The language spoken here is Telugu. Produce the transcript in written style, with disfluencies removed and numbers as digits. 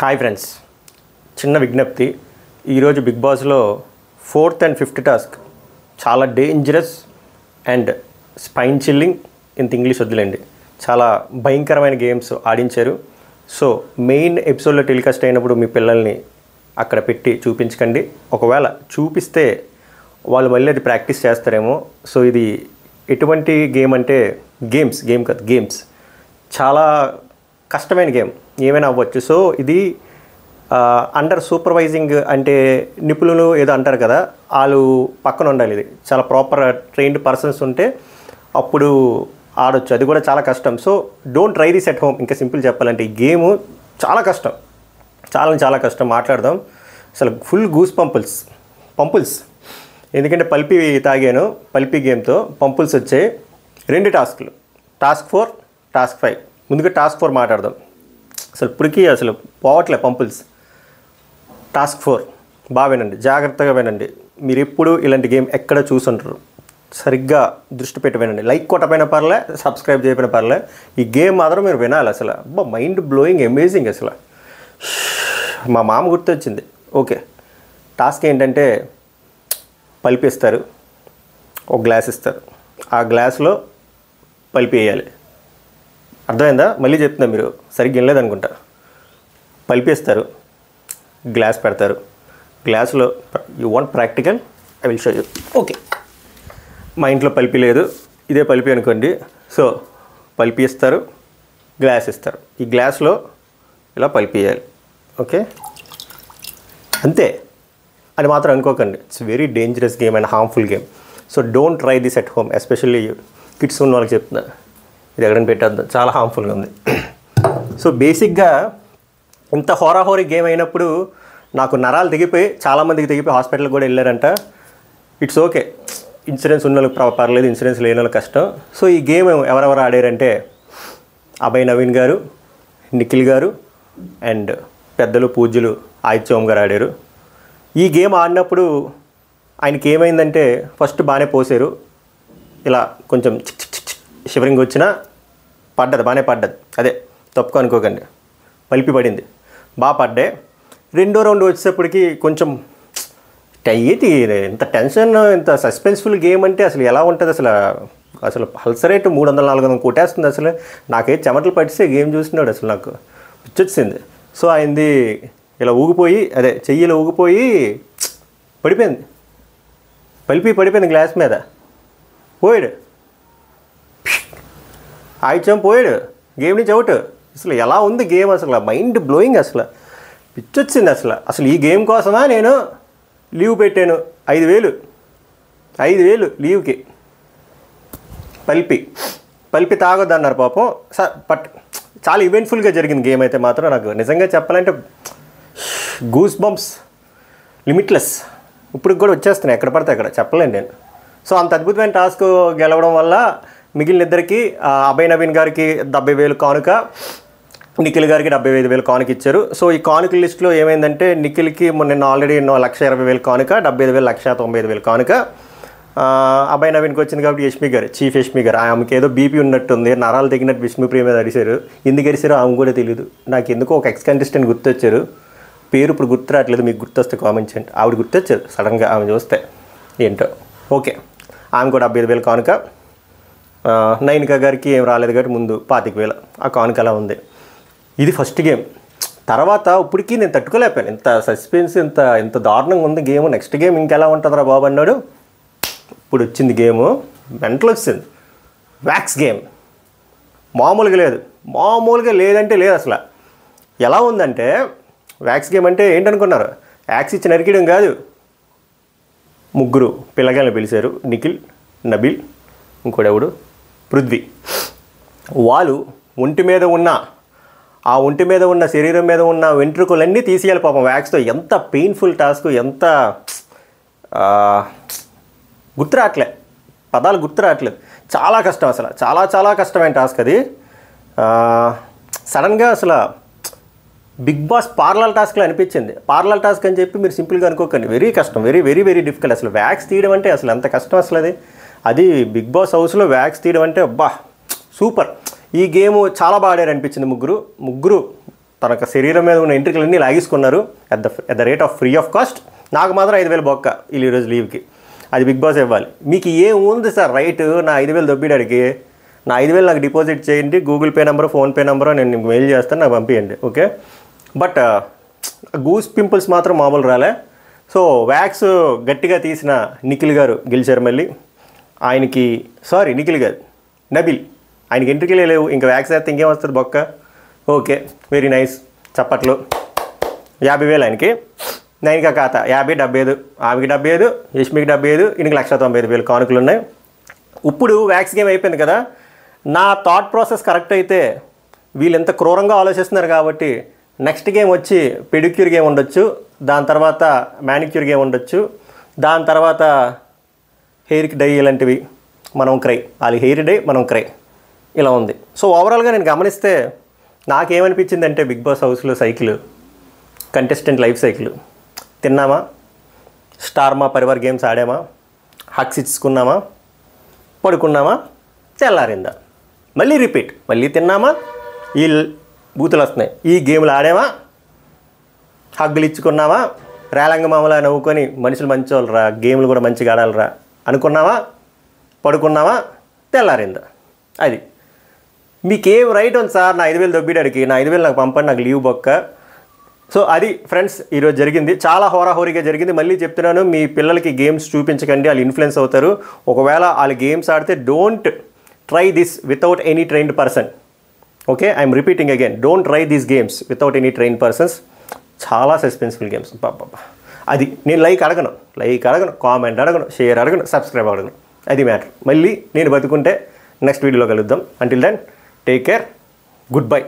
హాయ్ ఫ్రెండ్స్, చిన్న విజ్ఞప్తి. ఈరోజు బిగ్ బాస్లో 4th and 5th టాస్క్ చాలా డేంజరస్ అండ్ స్పైన్ చిల్లింగ్, ఇంత ఇంగ్లీష్ వద్దులేండి, చాలా భయంకరమైన గేమ్స్ ఆడించారు. సో మెయిన్ ఎపిసోడ్లో టెలికాస్ట్ అయినప్పుడు మీ పిల్లల్ని అక్కడ పెట్టి చూపించకండి. ఒకవేళ చూపిస్తే వాళ్ళు మళ్ళీ అది ప్రాక్టీస్ చేస్తారేమో. సో ఇది ఎటువంటి గేమ్ అంటే గేమ్స్ చాలా కష్టమైన గేమ్, ఏమైనా అవ్వచ్చు. సో ఇది అండర్ సూపర్వైజింగ్ అంటే నిపుణులు ఏదో అంటారు కదా, వాళ్ళు పక్కన ఉండాలి. ఇది చాలా ప్రాపర్ ట్రైన్డ్ పర్సన్స్ ఉంటే అప్పుడు ఆడొచ్చు. అది కూడా చాలా కష్టం. So don't try this at home. ఇంకా సింపుల్ చెప్పాలంటే ఈ గేమ్ చాలా కష్టం, చాలా కష్టం. మాట్లాడదాం. అసలు ఫుల్ గూస్ పంపుల్స్ ఎందుకంటే పల్పి తాగాను. పల్పి గేమ్తో పంపుల్స్ వచ్చాయి. 2 టాస్క్లు, టాస్క్ 4, టాస్క్ 5. ముందుగా టాస్క్ 4 మాట్లాడదాం. అసలు ఇప్పటికీ అసలు పోవట్లే పంపుల్స్. టాస్క్ 4 బాగా వినండి, జాగ్రత్తగా వినండి. మీరు ఎప్పుడు ఇలాంటి గేమ్ ఎక్కడ చూసుంటారు, సరిగ్గా దృష్టి పెట్టి వినండి. లైక్ కొట్టపోయిన పర్లే, సబ్స్క్రైబ్ చేయకపోయిన పర్లే, ఈ గేమ్ మాత్రం మీరు వినాలి. అసలు మైండ్ బ్లోయింగ్, అమేజింగ్. అసలు మా మామ గుర్తొచ్చింది. ఓకే, టాస్క్ ఏంటంటే పల్పిస్తారు, ఒక గ్లాస్ ఇస్తారు, ఆ గ్లాస్లో పల్పి వేయాలి. అర్థమైందా? మళ్ళీ చెప్తున్నా, మీరు సరిగ్గా వినలేదనుకుంటా. పల్పిస్తారు, గ్లాస్ పెడతారు, గ్లాసులో you want practical, I will show you. Okay, మా ఇంట్లో పల్పి లేదు, ఇదే పల్పి అనుకోండి. సో పల్పి ఇస్తారు, గ్లాస్ ఇస్తారు, ఈ గ్లాస్లో ఇలా పల్పి వేయాలి. ఓకే, అంతే. అది మాత్రం అనుకోకండి. It's very dangerous game and harmful game. So don't try this at home, especially kids ఉన్న వాళ్ళకి చెప్తున్నా. ఇది ఎక్కడైనా పెట్టేద్దాం, చాలా హార్మ్ఫుల్గా ఉంది. సో బేసిక్గా ఇంత హోరాహోరీ గేమ్ అయినప్పుడు నాకు నరాలు తెగిపోయి, చాలామందికి తెగిపోయి హాస్పిటల్కి కూడా వెళ్ళారంట. ఇట్స్ ఓకే, ఇన్సూరెన్స్ ఉన్న వాళ్ళకి పర్లేదు, ఇన్సూరెన్స్ లేని వాళ్ళకి కష్టం. సో ఈ గేమ్ ఎవరెవరు ఆడారంటే అభయ్ నవీన్ గారు, నిఖిల్ గారు అండ్ పెద్దలు పూజ్యులు ఆదిత్య ఓం గారు ఆడారు. ఈ గేమ్ ఆడినప్పుడు ఆయనకి ఏమైందంటే ఫస్ట్ బాగానే పోసారు, ఇలా కొంచెం షివరింగ్ వచ్చినా బాగానే పడ్డది. అదే తప్పుకు అనుకోకండి, పల్పి పడింది, బాగా పడ్డాయి. 2వ రౌండ్ వచ్చేటప్పటికి కొంచెం అయ్యేది. ఇంత టెన్షన్, ఇంత సస్పెన్స్ఫుల్ గేమ్ అంటే అసలు ఎలా ఉంటుంది? అసలు పల్స్ రేట్ 300-400 కొట్టేస్తుంది. అసలు నాకైతే చెమటలు పట్టిస్తే గేమ్ చూస్తున్నాడు, అసలు నాకు పిచ్చొచ్చింది. సో ఆయనది ఇలా ఊగిపోయి, అదే చెయ్యిలో ఊగిపోయి పడిపోయింది, పల్పి పడిపోయింది గ్లాస్ మీద. పోయాడు, ఆయిచం పోయాడు, గేమ్ నుంచి అవుట్. అసలు ఎలా ఉంది గేమ్? అసలు మైండ్ బ్లోయింగ్, అసలు పిచ్చొచ్చింది. అసలు ఈ గేమ్ కోసమా నేను లీవ్ పెట్టాను. 5,000 లీవ్కి. పల్పి తాగొద్దన్నారు పాపం. బట్ చాలా ఈవెంట్ఫుల్గా జరిగింది గేమ్ అయితే మాత్రం. నాకు నిజంగా చెప్పాలంటే గూస్ బంప్స్ లిమిట్లెస్. ఇప్పుడు కూడా వచ్చేస్తున్నాయి ఎక్కడ పడితే అక్కడ, చెప్పలేను నేను. సో అంత అద్భుతమైన టాస్క్ గెలవడం వల్ల మిగిలిన ఇద్దరికి, అభయ్ నవీన్ గారికి 70,000 కానుక, నిఖిల్ గారికి 75,000 కానుక ఇచ్చారు. సో ఈ కానుక లిస్టులో ఏమైందంటే నిఖిల్కి నిన్న ఆల్రెడీ 1,20,000 కానుక, 75,000, 1,95,000 కానుక. అభయ్ నవీన్కి వచ్చింది కాబట్టి చీఫ్ యష్మి గారు, ఆమెకి ఏదో బీపీ ఉన్నట్టుంది, నరాలు తెగినట్టు విష్ణుప్రియ మీద అరిశారు. ఎందుకు అరిశారో ఆమె కూడా తెలియదు. నాకు ఎందుకో ఒక ఎక్స్ కంటెస్టెంట్ గుర్తొచ్చారు, పేరు ఇప్పుడు గుర్తు రావట్లేదు, మీకు గుర్తొస్తే కామెంట్ చేయండి. ఆవిడ గుర్తొచ్చారు సడన్గా, ఆమె చూస్తే ఏంటో. ఓకే, ఆమె కూడా 75,000 కానుక. నైనికా గారికి ఏం రాలేదు కాబట్టి ముందు 25,000 ఆ కానుక అలా ఉంది. ఇది ఫస్ట్ గేమ్. తర్వాత ఇప్పటికీ నేను తట్టుకోలేకపోయాను, ఇంత సస్పెన్స్, ఇంత దారుణంగా ఉంది గేమ్. నెక్స్ట్ గేమ్ ఇంకెలా ఉంటుందిరా బాబు అన్నాడు. ఇప్పుడు వచ్చింది గేము, మెంటల్ వచ్చింది. వ్యాక్స్ గేమ్ మామూలుగా లేదంటే లేదు. అసలు ఎలా ఉందంటే, వ్యాక్స్ గేమ్ అంటే ఏంటనుకున్నారు? యాక్స్ ఇచ్చి నరికేయడం కాదు. 3 పిల్లగాళ్ళని పిలిచారు, నిఖిల్, నబీల్, ఇంకోడెవడు, పృథ్వీ. వాళ్ళు ఒంటి మీద ఉన్న శరీరం మీద ఉన్న వెంట్రుకలన్నీ తీసేయాలి పాపం వ్యాక్స్తో. ఎంత పెయిన్ఫుల్ టాస్క్, ఎంత పదాలు గుర్తు రావట్లేదు. చాలా కష్టం, అసలు చాలా కష్టమైన టాస్క్ అది. సడన్గా అసలు బిగ్ బాస్ పార్లర్ టాస్క్లో అనిపించింది. పార్లర్ టాస్క్ అని చెప్పి మీరు సింపుల్గా అనుకోకండి, వెరీ కష్టం, వెరీ డిఫికల్ట్. అసలు వ్యాక్స్ తీయడం అంటే అసలు ఎంత కష్టం అసలు. అది బిగ్ బాస్ హౌస్లో వ్యాక్స్ తీయడం అంటే అబ్బా సూపర్. ఈ గేమ్ చాలా బాగా ఆడారు అనిపించింది. ముగ్గురు తన శరీరం మీద ఉన్న ఎంట్రికలన్నీ లాగేసుకున్నారు at the rate of free of cost. నాకు మాత్రం 5,000 బొక్క ఈరోజు లీవ్కి. అది బిగ్ బాస్ ఇవ్వాలి. మీకు ఏముంది సార్ రైట్ నా 5,000 దొబ్బిడానికి? నా 5,000 నాకు డిపాజిట్ చేయండి, Google pay number, PhonePe number నేను మీకు మెయిల్ చేస్తాను, నాకు పంపించండి. ఓకే, బట్ గూస్ పింపుల్స్ మాత్రం మామూలు రాలే. సో వ్యాక్స్ గట్టిగా తీసిన నిఖిల్ గారు గెలిచారు మళ్ళీ. ఆయనకి నిఖిల్ గారు నబిల్, ఆయనకి ఎంట్రీలే లేవు, ఇంకా వ్యాక్స్ వేస్తే ఇంకేం వస్తుంది బొక్క. ఓకే, వెరీ నైస్, చప్పట్లు. 50,000 ఆయనకి, నైన్కి ఖాతా 50, 75, ఆమెకి 75, యష్మికి 75, ఈయనకి 1,95,000 కానుకలు ఉన్నాయి. ఇప్పుడు వ్యాక్స్ గేమ్ అయిపోయింది కదా. నా థాట్ ప్రాసెస్ కరెక్ట్ అయితే వీళ్ళు ఎంత క్రూరంగా ఆలోచిస్తున్నారు కాబట్టి నెక్స్ట్ గేమ్ వచ్చి పెడిక్యూర్ గేమ్ ఉండొచ్చు, దాని తర్వాత మ్యానిక్యూర్ గేమ్ ఉండొచ్చు, దాని తర్వాత హెయిర్కి డై ఇలాంటివి, మనం క్రై, వాళ్ళ హెయిర్ డై మనం క్రై, ఇలా ఉంది. సో ఓవరాల్గా నేను గమనిస్తే నాకేమనిపించిందంటే బిగ్ బాస్ హౌస్లో సైకిల్, కంటెస్టెంట్ లైఫ్ సైకిల్. తిన్నామా, స్టార్ మా పరివార్ గేమ్స్ ఆడామా, హక్స్ ఇచ్చుకున్నామా, పడుకున్నామా, తెల్లారిందా, మళ్ళీ రిపీట్, మళ్ళీ తిన్నామా, ఈ బూతులు వస్తున్నాయి, ఈ గేమ్లు ఆడామా, హగ్గులు ఇచ్చుకున్నామా, రేలంగ మామలా నవ్వుకొని మనుషులు మంచోళ్ళరా, గేమ్లు కూడా మంచిగా ఆడాలరా అనుకున్నావా, పడుకున్నావా, తెల్లారిందా. అది మీకేం రైట్ ఉంది సార్ నా 5,000 దొబ్బిడానికి? నా 5,000 నాకు పంపండి, నాకు లీవ్ బొక్క. సో అది ఫ్రెండ్స్ ఈరోజు జరిగింది. చాలా హోరాహోరీగా జరిగింది. మళ్ళీ చెప్తున్నాను, మీ పిల్లలకి గేమ్స్ చూపించకండి, వాళ్ళు ఇన్ఫ్లుయెన్స్ అవుతారు. ఒకవేళ వాళ్ళు గేమ్స్ ఆడితే don't try this without any trained person. Okay, I'm repeating again, don't try these games without any trained persons. చాలా సస్పెన్స్ఫుల్ గేమ్స్. బాబా అది నేను లైక్ అడగను, కామెంట్ అడగను, షేర్ అడగను, సబ్స్క్రైబ్ అడగను. అది మ్యాటర్. మళ్ళీ నేను బతుకుంటే నెక్స్ట్ వీడియోలో కలుద్దాం. Until then take care, good by.